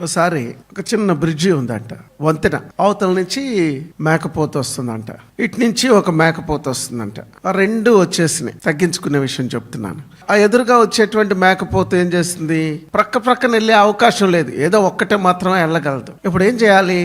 ఒకసారి ఒక చిన్న బ్రిడ్జి ఉందంట, వంతెన. అవతల నుంచి మేకపోత వస్తుందంట, ఇటు నుంచి ఒక మేకపోత వస్తుందంట. ఆ రెండు వచ్చేసినాయి. తగ్గించుకునే విషయం చెప్తున్నాను. ఆ ఎదురుగా వచ్చేటువంటి మేకపోత ఏం చేస్తుంది, ప్రక్కన వెళ్ళే అవకాశం లేదు, ఏదో ఒక్కటే మాత్రమే వెళ్ళగలదు. ఇప్పుడు ఏం చేయాలి?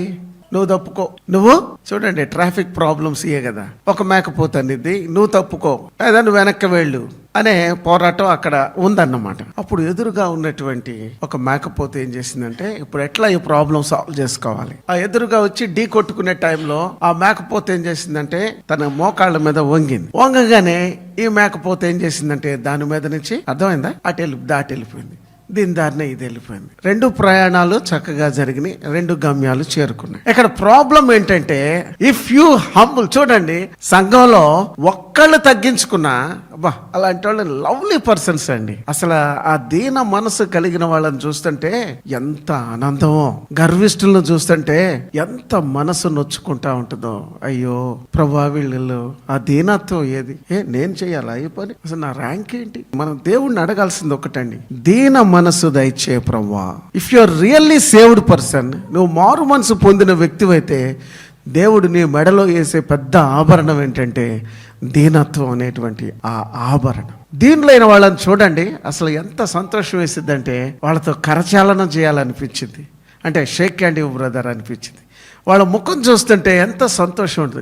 నువ్వు తప్పుకో. నువ్వు చూడండి, ట్రాఫిక్ ప్రాబ్లమ్స్ ఇయే కదా. ఒక మేకపోత అనేది నువ్వు తప్పుకో లేదా నువ్వు వెనక్కి వెళ్ళు అనే పోరాటం అక్కడ ఉందన్నమాట. అప్పుడు ఎదురుగా ఉన్నటువంటి ఒక మేకపోత ఏం చేసిందంటే, ఇప్పుడు ఎట్లా ఈ ప్రాబ్లం సాల్వ్ చేసుకోవాలి? ఆ ఎదురుగా వచ్చి ఢీ కొట్టుకునే టైంలో ఆ మేకపోత ఏం చేసిందంటే తన మోకాళ్ళ మీద వంగింది. వంగగానే ఈ మేకపోత ఏం చేసిందంటే దాని మీద నుంచి, అర్థమైందా, దాటి వెళ్ళిపోయింది. దీని దారినే ఇది వెళ్ళిపోయింది. రెండు ప్రయాణాలు చక్కగా జరిగినాయి, రెండు గమ్యాలు చేరుకున్నాయి. ఇక్కడ ప్రాబ్లం ఏంటంటే, ఇఫ్ యూ హంబుల్, చూడండి సంఘంలో ఒక్కళ్ళు తగ్గించుకున్నా, అబ్బా అలాంటి వాళ్ళు లవ్లీ పర్సన్స్ అండి. అసలు ఆ దీన మనసు కలిగిన వాళ్ళని చూస్తుంటే ఎంత ఆనందమో, గర్విష్ఠులను చూస్తుంటే ఎంత మనసు నొచ్చుకుంటా ఉంటుందో. అయ్యో ప్రభా, వీళ్ళు ఆ దీనత్వం ఏది, నేను చెయ్యాలా ఈ పని, అసలు నా ర్యాంక్ ఏంటి? మనం దేవుణ్ణి అడగాల్సింది ఒకటండి, దీన మనసు దయచే ప్రభువా. If you are really saved person, నువ్వు మారు మనసు పొందిన వ్యక్తివైతే దేవుడు నీ మెడలో వేసే పెద్ద ఆభరణం ఏంటంటే దీనత్వం అనేటువంటి ఆ ఆభరణం. దీనిలైన వాళ్ళని చూడండి, అసలు ఎంత సంతోషం వేసిద్దంటే వాళ్ళతో కరచాలనం చేయాలనిపించింది. అంటే షేక్ హ్యాండ్ ఇవ్వు బ్రదర్ అనిపించింది. వాళ్ళ ముఖం చూస్తుంటే ఎంత సంతోషం ఉంటుంది.